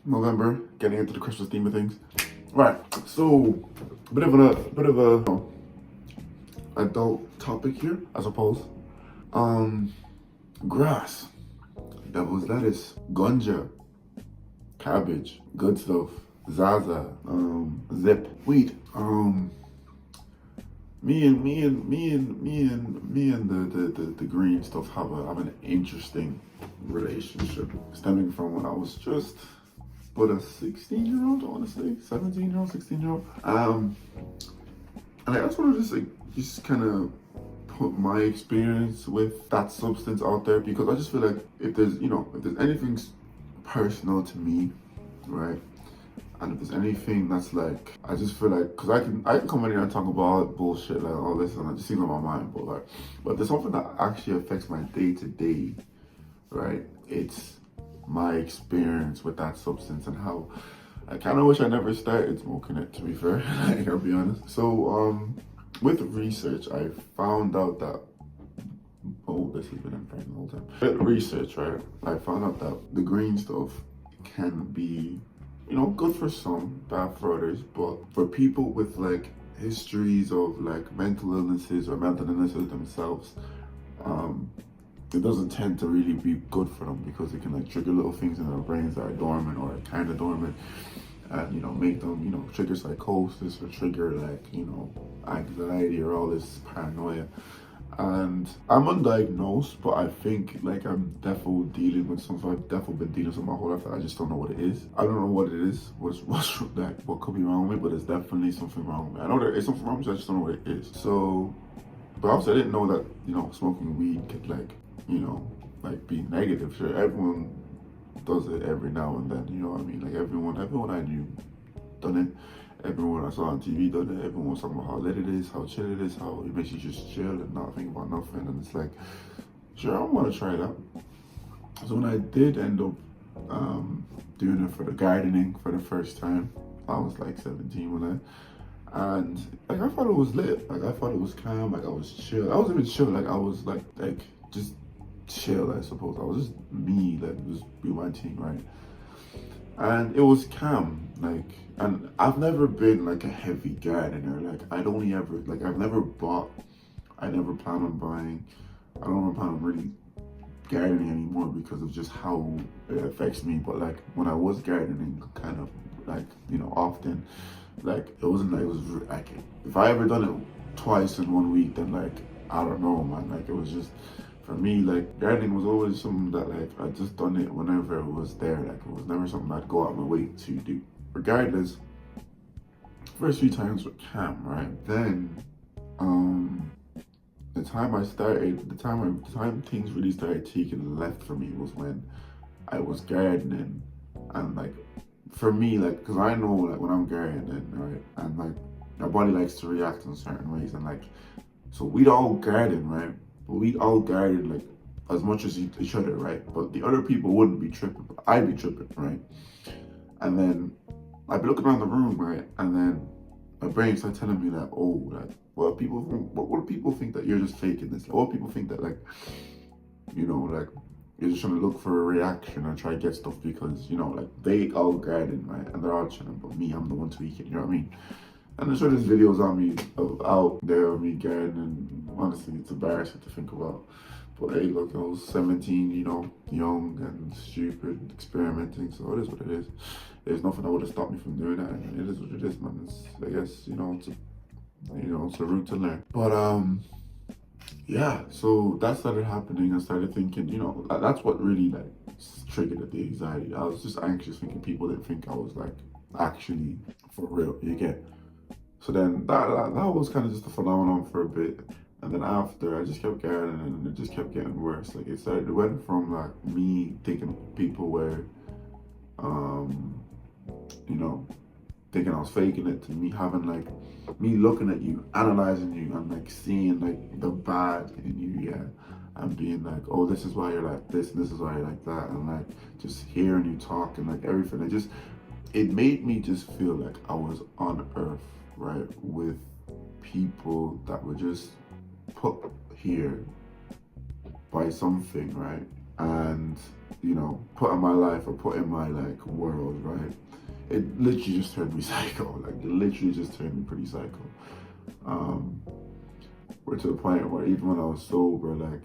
November, getting into the Christmas theme of things. Right, so a bit of a adult topic here, I suppose. Um, Grass, devil's lettuce, gunja, cabbage, good stuff, zaza, zip, weed. Me and the green stuff have an interesting relationship stemming from when I was just but a 16-year-old, I want to say 17-year-old, 16-year-old. And I just want to just kind of put my experience with that substance out there because I just feel like if there's anything personal to me, right? And if there's anything that's like, I just feel like, cause I can come in here and talk about bullshit like all this and it just seems on my mind, but if there's something that actually affects my day to day, right? It's my experience with that substance and how I kind of wish I never started smoking it. To be fair, I gotta be honest. So with research, I found out that this has been in brain the whole time. With research, right? I found out that the green stuff can be good for some, bad for others. But for people with like histories of like mental illnesses or mental illnesses themselves, it doesn't tend to really be good for them because it can like trigger little things in their brains that are dormant or kind of dormant, and make them trigger psychosis or trigger like anxiety or all this paranoia. And I'm undiagnosed, but I think like I'm definitely dealing with something. I've definitely been dealing with my whole life. I just don't know what it is. I don't know what it is. What's like what could be wrong with me, but there's definitely something wrong with me. I know there is something wrong with me, I just don't know what it is. So, but also I didn't know that smoking weed could like be negative. Sure, everyone does it every now and then. You know what I mean? Like everyone I knew done it. Everyone I saw on TV done it. Everyone was talking about how lit it is, how chill it is, how it makes you just chill and not think about nothing. And it's like, sure, I want to try it out. So when I did end up doing it for the gardening for the first time, I was like 17 and like I thought it was lit. Like I thought it was calm. Like I was chill. I wasn't even chill. Like I was like just chill, I suppose. I was just me, like just be my team, right? And it was calm, like, and I've never been like a heavy gardener. Like I'd only ever like I've never bought, I never plan on buying, I don't plan on really gardening anymore because of just how it affects me. But like when I was gardening, kind of like often, like it wasn't like it was like if I ever done it twice in 1 week, then like I don't know, man. Like it was just for me, like gardening was always something that like I just done it whenever it was there. Like it was never something I'd go out of my way to do. Regardless, first few times were calm, right? Then, the time things really started taking left for me was when I was gardening, and like for me, like because I know like when I'm gardening, right, and like my body likes to react in certain ways, and like so we'd all garden, right? But we'd all garden like as much as each other, right? But the other people wouldn't be tripping, but I'd be tripping, right? And then I'd be looking around the room, right? And then my brain started telling me that, oh, like, what do people think that you're just faking this? Like, what people think that, like, like, you're just trying to look for a reaction or try to get stuff because, like, they all garden, right? And they're all chilling, but me, I'm the one tweaking, you know what I mean? And I'm sure there's videos on me out there of me gardening. Honestly, it's embarrassing to think about. But hey, look, I was 17, young and stupid, experimenting, so it is what it is. There's nothing that would have stopped me from doing that, and it is what it is, man. It's, I guess, it's a route to learn. But, yeah, so that started happening. I started thinking, that's what really, like, triggered the anxiety. I was just anxious thinking people didn't think I was, like, actually for real, you get. So then that was kind of just a phenomenon for a bit. And then after, I just kept gardening and it just kept getting worse. Like it went from like me thinking people were, thinking I was faking it to me having like, me looking at you, analyzing you and like seeing like the bad in you, yeah. And being like, oh, this is why you're like this and this is why you're like that. And like just hearing you talk and like everything. It made me just feel like I was on earth, right? With people that were just put here by something, right? and, you know, put in my life or put in my like world, right? It literally just turned me psycho. Like it literally just turned me pretty psycho. Um, we're to the point where even when I was sober, like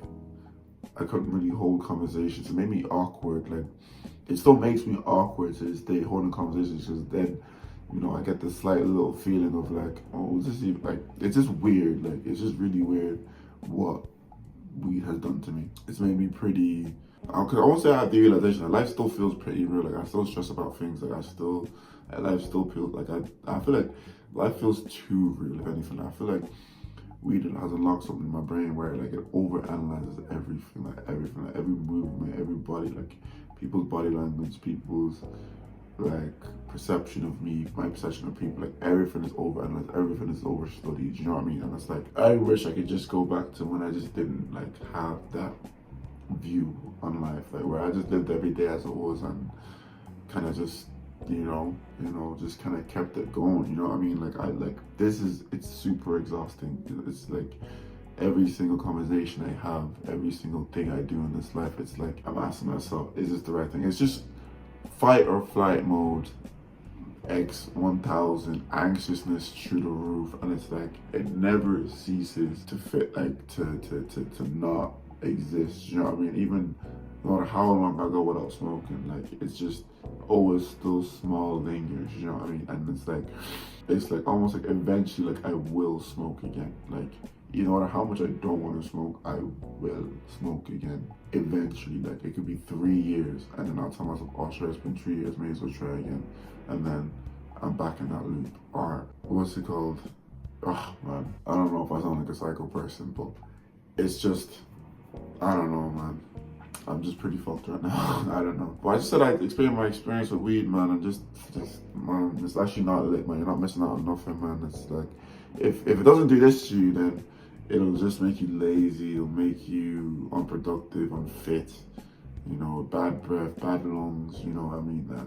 I couldn't really hold conversations. It made me awkward. Like it still makes me awkward to this day holding conversations because then, you know, I get this slight little feeling of like, oh, is this even like it's just weird. Like it's just really weird what weed has done to me. It's made me pretty. Cause I won't say I have the realization that life still feels pretty real. Like I still stress about things. Like life still feels like I feel like life feels too real. If anything, I feel like weed has unlocked something in my brain where like it overanalyzes everything, like every movement, every body, like people's body language, people's like perception of me, my perception of people, like everything is overanalyzed, everything is overstudied. You know what I mean? And it's like I wish I could just go back to when I just didn't like have that view on life, like where I just lived every day as it was and kind of just just kind of kept it going. You know what I mean? Like it's super exhausting. It's like every single conversation I have, every single thing I do in this life, it's like I'm asking myself, is this the right thing? It's just fight or flight mode, X 1000, anxiousness through the roof, and it's like it never ceases to fit, like to not exist. You know what I mean? Even no matter how long I go without smoking, like it's just always still small lingers. You know what I mean? And it's like almost like eventually, like I will smoke again. Like no matter how much I don't want to smoke, I will smoke again. Eventually, like it could be 3 years, and then I'll tell myself, oh sure, it's been 3 years, may as well try again. And then I'm back in that loop. Or what's it called? Oh man, I don't know if I sound like a psycho person, but it's just, I don't know, man. I'm just pretty fucked right now. I don't know. But I just said I explained my experience with weed, man, and just man, it's actually not lit, man. You're not missing out on nothing, man. It's like, if it doesn't do this to you, then it'll just make you lazy. It'll make you unproductive, unfit. You know, bad breath, bad lungs. You know what I mean? That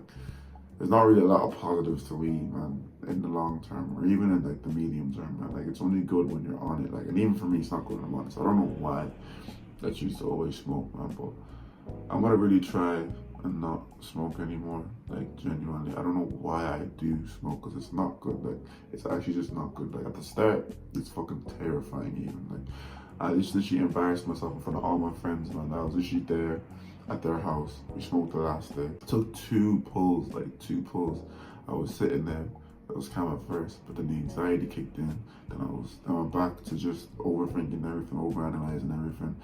there's not really a lot of positives to weed, man, in the long term, or even in like the medium term, man. Like it's only good when you're on it. Like, and even for me, it's not good when I'm on it. So I don't know why that used to always smoke, man, but I'm gonna really try and not smoke anymore. Like genuinely, I don't know why I do smoke because it's not good. Like it's actually just not good. Like at the start, it's fucking terrifying. Even like I just literally embarrassed myself in front of all my friends, man. I was literally there at their house. We smoked the last day. I took two pulls, like 2 pulls. I was sitting there. That was kind of at first, but then the anxiety kicked in. Then I went back to just overthinking everything, overanalyzing everything.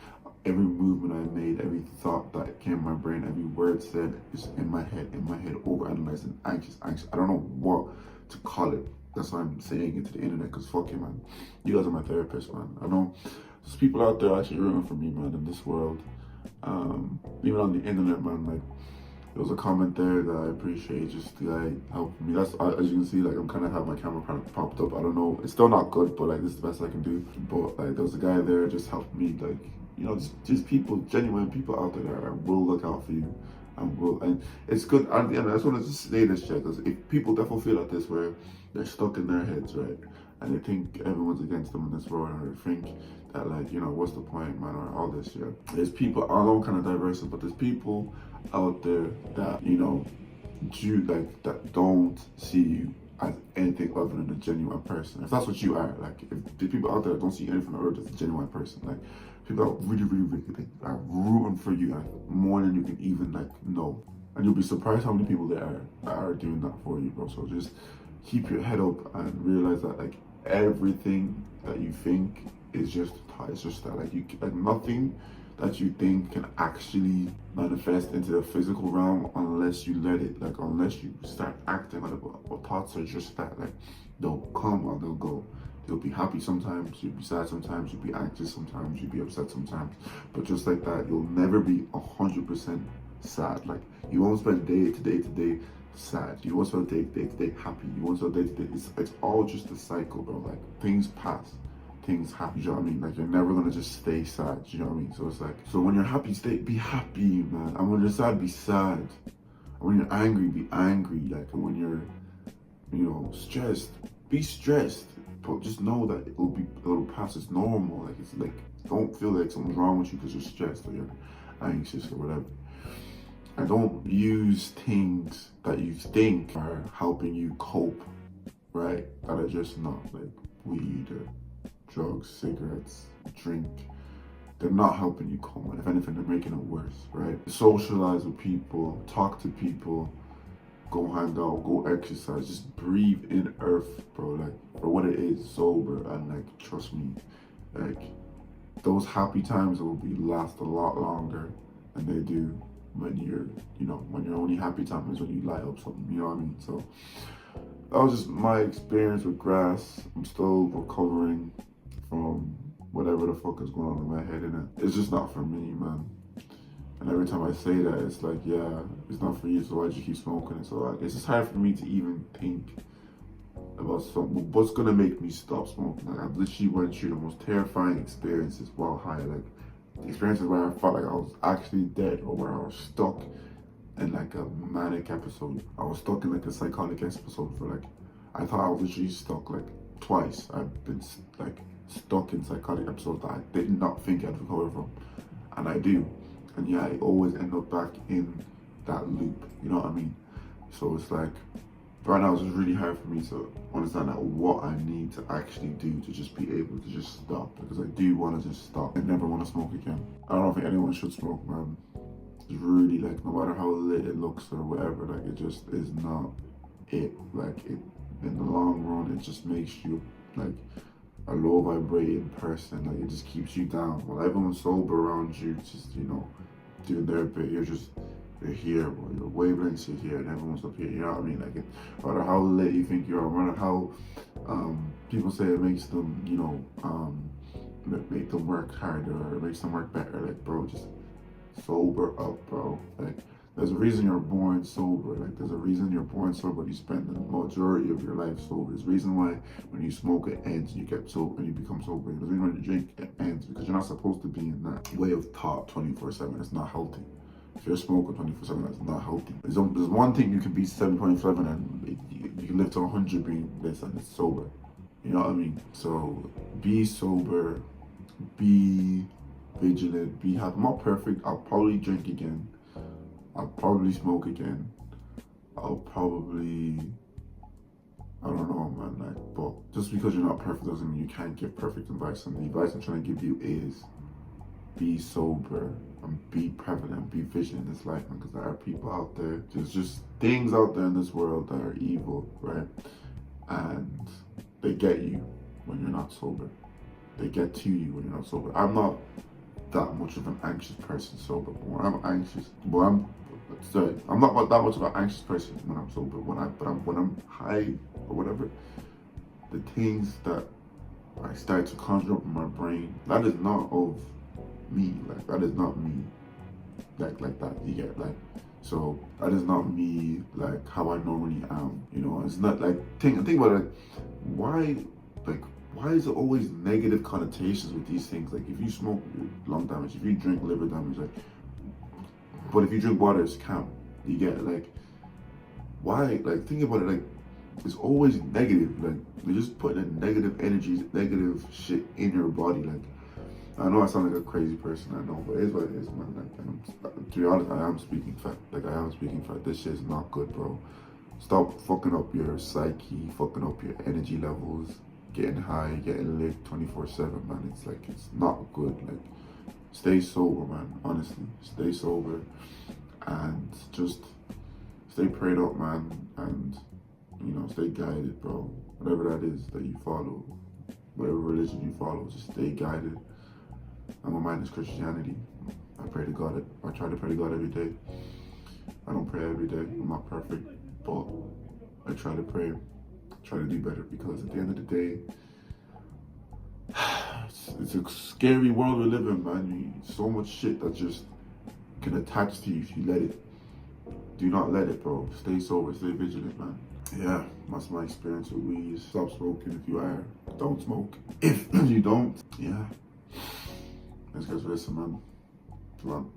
Every movement I made, every thought that came to my brain, every word said is in my head, overanalyzing, anxious. I don't know what to call it. That's why I'm saying it to the internet, because fuck it, man. You guys are my therapist, man. I know there's people out there actually rooting for me, man, in this world. Even on the internet, man, like, there was a comment there that I appreciate, just the guy helping me. That's, as you can see, like, I'm kind of have my camera popped up. I don't know, it's still not good, but like, this is the best I can do. But like, there was a guy there just helping me, like, you know, just people, genuine people out there that will look out for you and it's good. And I just want to just say this, shit, because if people definitely feel like this, where they're stuck in their heads, right, and they think everyone's against them in this world, or they think that, like, you know, what's the point, man, or all this shit. There's people, I know I'm kind of diverse, but there's people out there that, you know, that don't see you as anything other than a genuine person. If that's what you are, like, if the people out there that don't see anything on earth as a genuine person, like, people are really, really, really are rooting for you, like, more than you can even, like, know. And you'll be surprised how many people there are that are doing that for you, bro. So just keep your head up and realize that, like, everything that you think is just it's just that, like, nothing that you think can actually manifest into the physical realm unless you let it, like, unless you start acting on it. But thoughts are just that, like, they'll come and they'll go. You'll be happy sometimes, you'll be sad sometimes, you'll be anxious sometimes, you'll be upset sometimes. But just like that, you'll never be 100% sad. Like, you won't spend day to day sad. You won't spend day to day happy. You won't spend day to day. It's all just a cycle, bro. Like, things pass. Things happen, you know what I mean? Like, you're never gonna just stay sad, you know what I mean? So it's like, so when you're happy, be happy, man. And when you're sad, be sad. And when you're angry, be angry. Like, and when you're, you know, stressed, be stressed. But just know that it'll pass. It's normal. Like, it's like, don't feel like something's wrong with you because you're stressed or you're anxious or whatever. And don't use things that you think are helping you cope, right? That are just not, like weed or drugs, cigarettes, drink. They're not helping you cope. And if anything, they're making it worse, right? Socialize with people, talk to people, go hang out, go exercise, just breathe in earth, bro. Like, for what it is, sober. And like, trust me, like, those happy times will be last a lot longer than they do when you're, when your only happy time is when you light up something, you know what I mean? So that was just my experience with grass. I'm still recovering from whatever the fuck is going on in my head, and it's just not for me, man. And every time I say that, it's like, yeah, it's not for you, so why'd you keep smoking it? So it's just hard for me to even think about something. What's gonna make me stop smoking? Like, I literally went through the most terrifying experiences while high, like experiences where I felt like I was actually dead, or where I was stuck in like a manic episode. I was stuck in like a psychotic episode for like, I thought I was literally stuck like twice. I've been like stuck in psychotic episodes that I did not think I'd recover from, and I do. And yeah, I always end up back in that loop, you know what I mean? So it's like, right now it's just really hard for me to understand that what I need to actually do to just be able to just stop, because I do want to just stop. I never want to smoke again. I don't think anyone should smoke, man. It's really like, no matter how lit it looks or whatever, like it just is not it. Like it, in the long run, it just makes you like a low vibrating person. Like it just keeps you down. While everyone's sober around you, just, doing their bit, you're here, bro. Your wavelengths are here, and everyone's up here. You know what I mean? Like, no matter how lit you think you are, no matter how people say it makes them, make them work harder or it makes them work better. Like, bro, just sober up, bro. Like, there's a reason you're born sober. Like, there's a reason you're born sober. You spend the majority of your life sober. There's a reason why when you smoke it ends, you get sober and you become sober. There's a reason when you drink it ends, because you're not supposed to be in that way of thought 24/7. It's not healthy. If you're smoking 24/7, that's not healthy. There's one thing you can be 7.7 and you can live to 100 being this, and it's sober. You know what I mean? So be sober, be vigilant, be happy. I'm not perfect. I'll probably drink again. I'll probably smoke again. I'll probably, I don't know, man. Like, but just because you're not perfect doesn't mean you can't give perfect advice. And the advice I'm trying to give you is be sober and be prevalent, be vigilant in this life, man. Because there are people out there, there's just things out there in this world that are evil, right? And they get you when you're not sober. They get to you when you're not sober. I'm not that much of an anxious person sober, but when I'm anxious, I'm not that much of an anxious person when I'm sober. When I'm high or whatever, the things that I start to conjure up in my brain, that is not of me. Like, that is not me. Like that. You get, like, so that is not me. Like how I normally am. It's not like think about it. Why is it always negative connotations with these things? Like, if you smoke, lung damage. If you drink, liver damage. Like, but if you drink water, it's calm. You get, like, why? Like, think about it. Like, it's always negative. Like, you're just putting in negative energies, negative shit in your body. Like, I know I sound like a crazy person, I know, but it is what it is, man. Like, to be honest, I am speaking fact. Like, I am speaking fact. This shit is not good, bro. Stop fucking up your psyche, fucking up your energy levels, getting high, getting lit 24/7, man. It's like, it's not good. Like, stay sober, man. Honestly, stay sober and just stay prayed up, man. And stay guided, bro. Whatever that is that you follow, whatever religion you follow, just stay guided. And my mind is Christianity. I pray to God. I try to pray to God every day. I don't pray every day. I'm not perfect, but I try to pray. Try to do better, because at the end of the day, it's a scary world we live in, man. So much shit that just can attach to you if you let it. Do not let it, bro. Stay sober, stay vigilant, man. Yeah, that's my experience with weed. Stop smoking if you are. Don't smoke if you don't. Yeah. Let's get to this, man. Come on.